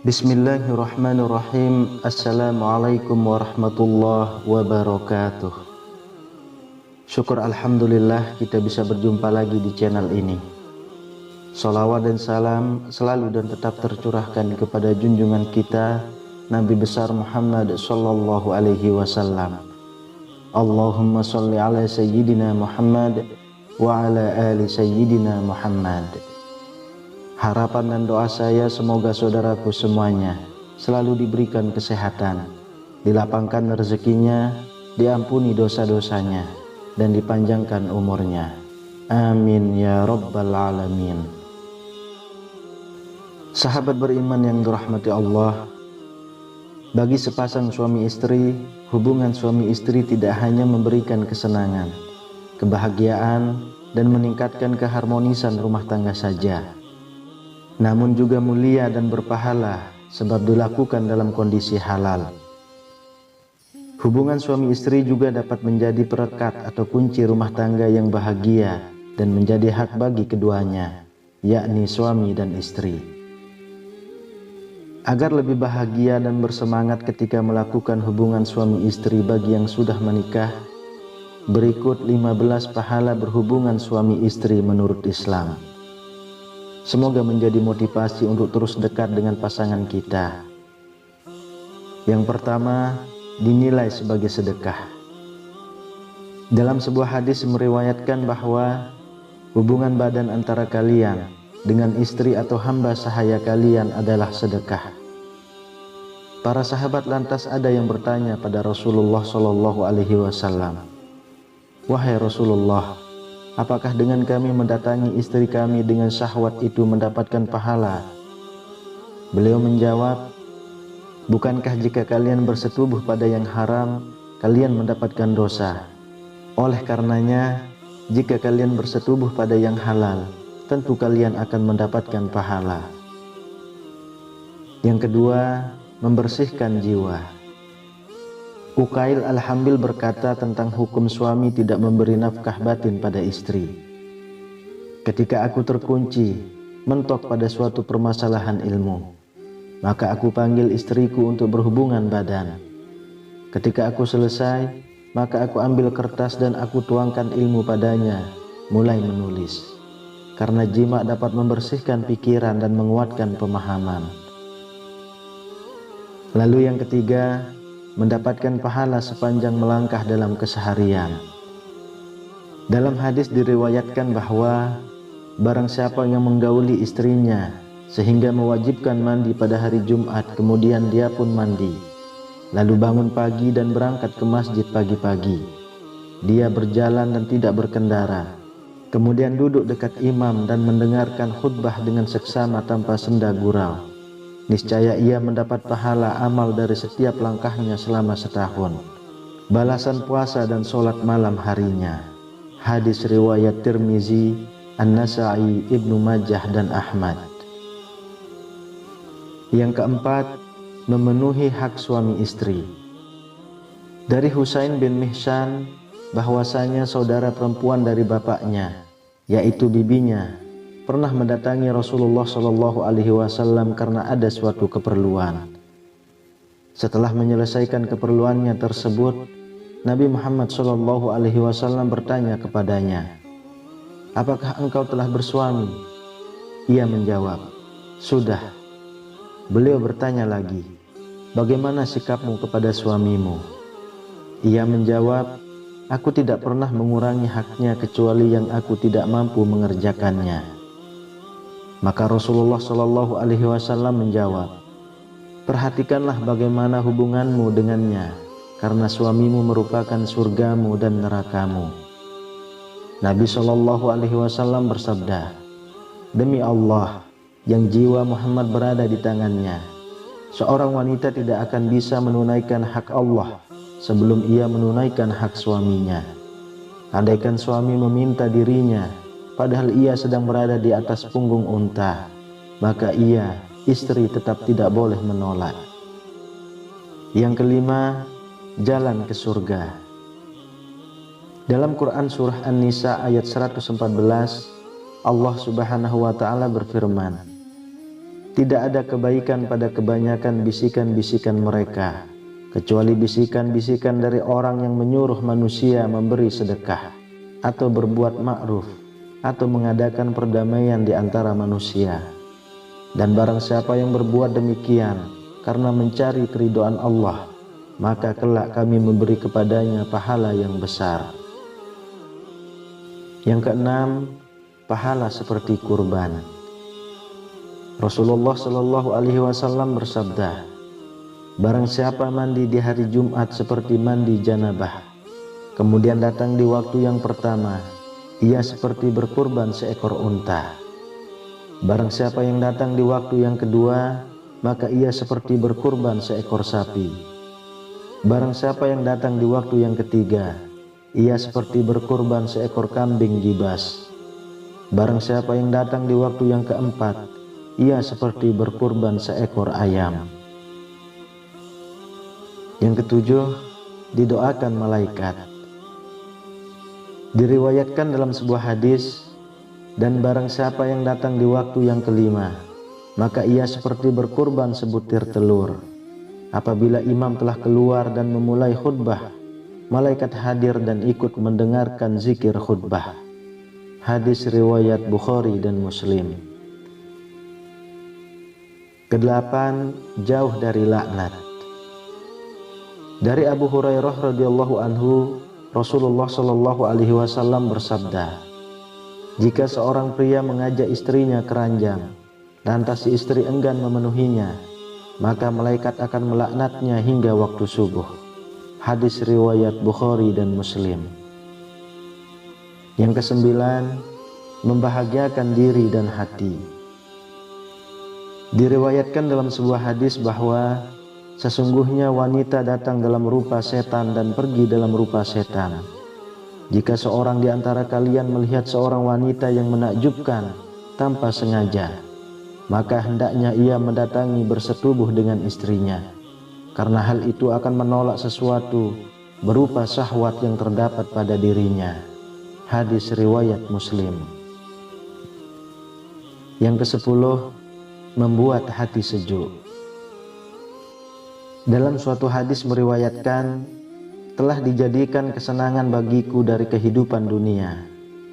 Bismillahirrahmanirrahim. Assalamualaikum warahmatullahi wabarakatuh. Syukur alhamdulillah kita bisa berjumpa lagi di channel ini. Salawat dan salam selalu dan tetap tercurahkan kepada junjungan kita Nabi besar Muhammad sallallahu alaihi wasallam. Allahumma sholli ala sayyidina Muhammad wa ala ali sayyidina Muhammad. Harapan dan doa saya semoga saudaraku semuanya selalu diberikan kesehatan, dilapangkan rezekinya, diampuni dosa-dosanya, dan dipanjangkan umurnya. Amin ya rabbal alamin. Sahabat beriman yang dirahmati Allah, bagi sepasang suami istri, hubungan suami istri tidak hanya memberikan kesenangan, kebahagiaan, dan meningkatkan keharmonisan rumah tangga saja, namun juga mulia dan berpahala sebab dilakukan dalam kondisi halal. Hubungan suami istri juga dapat menjadi perekat atau kunci rumah tangga yang bahagia dan menjadi hak bagi keduanya, yakni suami dan istri. Agar lebih bahagia dan bersemangat ketika melakukan hubungan suami istri bagi yang sudah menikah, berikut 15 pahala berhubungan suami istri menurut Islam. Semoga menjadi motivasi untuk terus dekat dengan pasangan kita. Yang pertama, dinilai sebagai sedekah. Dalam sebuah hadis meriwayatkan bahwa hubungan badan antara kalian dengan istri atau hamba sahaya kalian adalah sedekah. Para sahabat lantas ada yang bertanya pada Rasulullah Shallallahu Alaihi Wasallam, "Wahai Rasulullah, apakah dengan kami mendatangi istri kami dengan syahwat itu mendapatkan pahala?" Beliau menjawab, "Bukankah jika kalian bersetubuh pada yang haram, kalian mendapatkan dosa? Oleh karenanya, jika kalian bersetubuh pada yang halal, tentu kalian akan mendapatkan pahala." Yang kedua, membersihkan jiwa. Uqail Al-Hambil berkata tentang hukum suami tidak memberi nafkah batin pada istri. "Ketika aku terkunci, mentok pada suatu permasalahan ilmu, maka aku panggil istriku untuk berhubungan badan. Ketika aku selesai, maka aku ambil kertas dan aku tuangkan ilmu padanya, mulai menulis. Karena jima dapat membersihkan pikiran dan menguatkan pemahaman." Lalu yang ketiga, mendapatkan pahala sepanjang melangkah dalam keseharian. Dalam hadis diriwayatkan bahwa barang siapa yang menggauli istrinya sehingga mewajibkan mandi pada hari Jumat, kemudian dia pun mandi, lalu bangun pagi dan berangkat ke masjid pagi-pagi. Dia berjalan dan tidak berkendara, kemudian duduk dekat imam dan mendengarkan khutbah dengan seksama tanpa senda gurau. Niscaya ia mendapat pahala amal dari setiap langkahnya selama setahun, balasan puasa dan sholat malam harinya. Hadis riwayat Tirmizi, An-Nasa'i, Ibnu Majah, dan Ahmad. Yang keempat, memenuhi hak suami istri. Dari Husain bin Mihsan bahwasanya saudara perempuan dari bapaknya, yaitu bibinya, pernah mendatangi Rasulullah Shallallahu Alaihi Wasallam karena ada suatu keperluan. Setelah menyelesaikan keperluannya tersebut, Nabi Muhammad Shallallahu Alaihi Wasallam bertanya kepadanya, "Apakah engkau telah bersuami?" Ia menjawab, "Sudah." Beliau bertanya lagi, "Bagaimana sikapmu kepada suamimu?" Ia menjawab, "Aku tidak pernah mengurangi haknya kecuali yang aku tidak mampu mengerjakannya." Maka Rasulullah Shallallahu Alaihi Wasallam menjawab, "Perhatikanlah bagaimana hubunganmu dengannya, karena suamimu merupakan surgamu dan nerakamu." Nabi Shallallahu Alaihi Wasallam bersabda, "Demi Allah, yang jiwa Muhammad berada di tangannya, seorang wanita tidak akan bisa menunaikan hak Allah sebelum ia menunaikan hak suaminya. Andaikan suami meminta dirinya, padahal ia sedang berada di atas punggung unta, maka ia, istri, tetap tidak boleh menolak." Yang kelima, jalan ke surga. Dalam Quran Surah An-Nisa ayat 114, Allah Subhanahu wa Ta'ala berfirman, Tidak ada kebaikan pada kebanyakan bisikan-bisikan mereka, kecuali bisikan-bisikan dari orang yang menyuruh manusia memberi sedekah, atau berbuat ma'ruf, atau mengadakan perdamaian di antara manusia. Dan barang siapa yang berbuat demikian karena mencari keridhaan Allah, maka kelak kami memberi kepadanya pahala yang besar. Yang keenam, pahala seperti kurban. Rasulullah Shallallahu Alaihi Wasallam bersabda, barang siapa mandi di hari Jumat seperti mandi janabah, kemudian datang di waktu yang pertama, ia seperti berkurban seekor unta. Barang siapa yang datang di waktu yang kedua, maka ia seperti berkurban seekor sapi. Barang siapa yang datang di waktu yang ketiga, ia seperti berkurban seekor kambing gibas. Barang siapa yang datang di waktu yang keempat, ia seperti berkurban seekor ayam. Yang ketujuh, didoakan malaikat. Diriwayatkan dalam sebuah hadis, dan barang siapa yang datang di waktu yang kelima, maka ia seperti berkurban sebutir telur. Apabila imam telah keluar dan memulai khutbah, malaikat hadir dan ikut mendengarkan zikir khutbah. Hadis riwayat Bukhari dan Muslim. Kedelapan, jauh dari laknat. Dari Abu Hurairah radhiyallahu anhu, Rasulullah Shallallahu Alaihi Wasallam bersabda, jika seorang pria mengajak istrinya ke ranjang, lantas si istri enggan memenuhinya, maka malaikat akan melaknatnya hingga waktu subuh. Hadis riwayat Bukhari dan Muslim. Yang kesembilan, membahagiakan diri dan hati. Diriwayatkan dalam sebuah hadis bahwa sesungguhnya wanita datang dalam rupa setan dan pergi dalam rupa setan. Jika seorang di antara kalian melihat seorang wanita yang menakjubkan tanpa sengaja, maka hendaknya ia mendatangi bersetubuh dengan istrinya, karena hal itu akan menolak sesuatu berupa syahwat yang terdapat pada dirinya. Hadis riwayat Muslim. Yang kesepuluh, membuat hati sejuk. Dalam suatu hadis meriwayatkan, telah dijadikan kesenangan bagiku dari kehidupan dunia,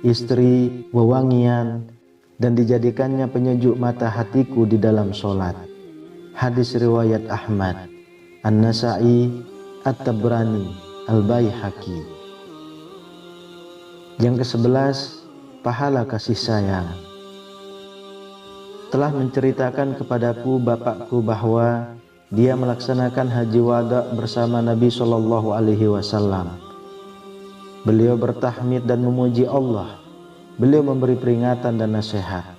istri, wewangian, dan dijadikannya penyejuk mata hatiku di dalam sholat. Hadis riwayat Ahmad, An-Nasa'i, At-Tabrani, Al-Baihaqi. Yang ke-11, pahala kasih sayang. Telah menceritakan kepadaku bapakku bahwa dia melaksanakan haji wada bersama Nabi Shallallahu Alaihi Wasallam. Beliau bertahmid dan memuji Allah. Beliau memberi peringatan dan nasihat.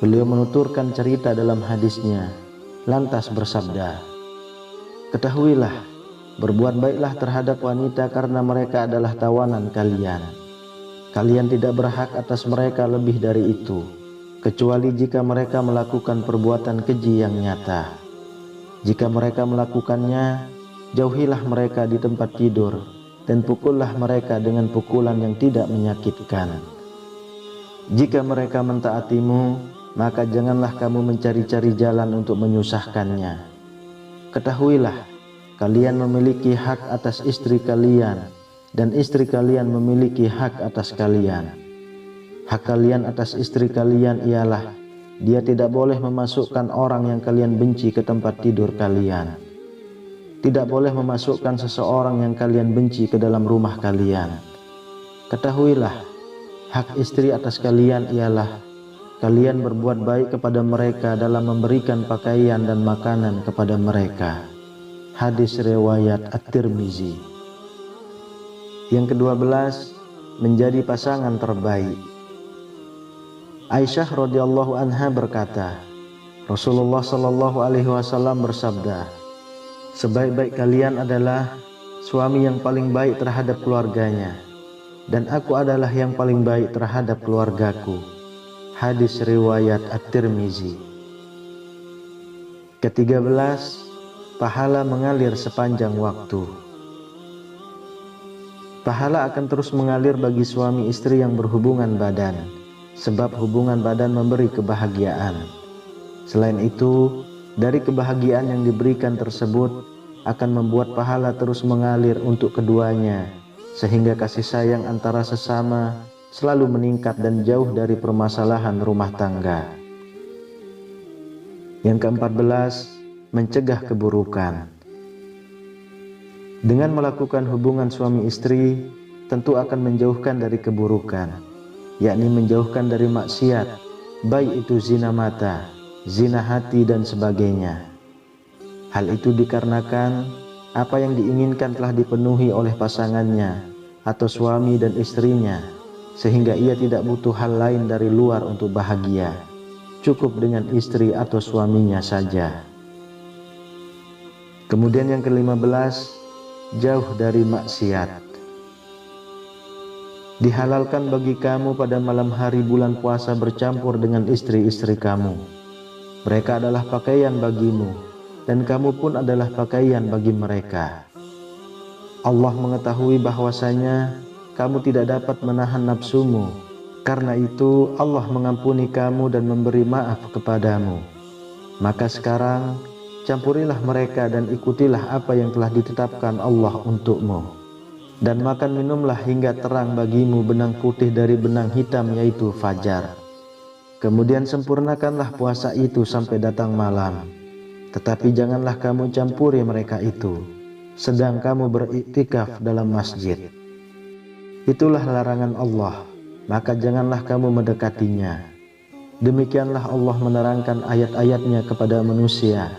Beliau menuturkan cerita dalam hadisnya, lantas bersabda, ketahuilah, berbuat baiklah terhadap wanita karena mereka adalah tawanan kalian. Kalian tidak berhak atas mereka lebih dari itu, kecuali jika mereka melakukan perbuatan keji yang nyata. Jika mereka melakukannya, jauhilah mereka di tempat tidur dan pukullah mereka dengan pukulan yang tidak menyakitkan. Jika mereka mentaatimu, maka janganlah kamu mencari-cari jalan untuk menyusahkannya. Ketahuilah, kalian memiliki hak atas istri kalian, dan istri kalian memiliki hak atas kalian. Hak kalian atas istri kalian ialah dia tidak boleh memasukkan orang yang kalian benci ke tempat tidur kalian. Tidak boleh memasukkan seseorang yang kalian benci ke dalam rumah kalian. Ketahuilah, hak istri atas kalian ialah kalian berbuat baik kepada mereka dalam memberikan pakaian dan makanan kepada mereka. Hadis riwayat At-Tirmizi. Yang ke-12, menjadi pasangan terbaik. Aisyah radhiyallahu anha berkata, Rasulullah Shallallahu Alaihi Wasallam bersabda, sebaik-baik kalian adalah suami yang paling baik terhadap keluarganya, dan aku adalah yang paling baik terhadap keluargaku. Hadis riwayat At-Tirmizi. Ke-13, pahala mengalir sepanjang waktu. Pahala akan terus mengalir bagi suami istri yang berhubungan badan, sebab hubungan badan memberi kebahagiaan. Selain itu, dari kebahagiaan yang diberikan tersebut akan membuat pahala terus mengalir untuk keduanya, sehingga kasih sayang antara sesama selalu meningkat dan jauh dari permasalahan rumah tangga. Yang ke-14, mencegah keburukan. Dengan melakukan hubungan suami istri, tentu akan menjauhkan dari keburukan, yakni menjauhkan dari maksiat, baik itu zina mata, zina hati, dan sebagainya. Hal itu dikarenakan apa yang diinginkan telah dipenuhi oleh pasangannya atau suami dan istrinya, sehingga ia tidak butuh hal lain dari luar untuk bahagia. Cukup dengan istri atau suaminya saja. Kemudian yang ke-15, jauh dari maksiat. Dihalalkan bagi kamu pada malam hari bulan puasa bercampur dengan istri-istri kamu. Mereka adalah pakaian bagimu, dan kamu pun adalah pakaian bagi mereka. Allah mengetahui bahwasanya kamu tidak dapat menahan nafsumu. Karena itu Allah mengampuni kamu dan memberi maaf kepadamu. Maka sekarang campurilah mereka dan ikutilah apa yang telah ditetapkan Allah untukmu. Dan makan minumlah hingga terang bagimu benang putih dari benang hitam, yaitu fajar. Kemudian sempurnakanlah puasa itu sampai datang malam. Tetapi janganlah kamu campuri mereka itu sedang kamu beriktikaf dalam masjid. Itulah larangan Allah, maka janganlah kamu mendekatinya. Demikianlah Allah menerangkan ayat-ayatnya kepada manusia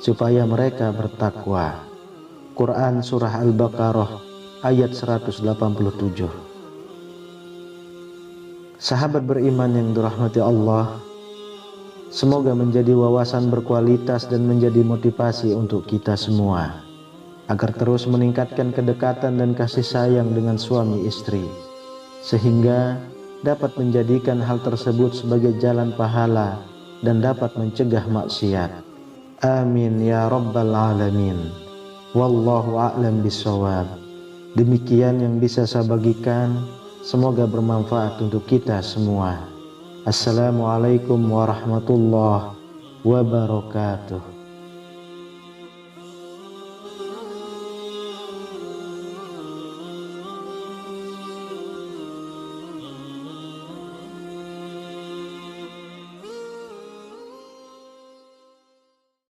supaya mereka bertakwa. Quran Surah Al-Baqarah ayat 187. Sahabat beriman yang dirahmati Allah, semoga menjadi wawasan berkualitas dan menjadi motivasi untuk kita semua agar terus meningkatkan kedekatan dan kasih sayang dengan suami istri, sehingga dapat menjadikan hal tersebut sebagai jalan pahala dan dapat mencegah maksiat. Amin ya rabbal alamin. Wallahu a'lam bishawab. Demikian yang bisa saya bagikan, semoga bermanfaat untuk kita semua. Assalamualaikum warahmatullahi wabarakatuh.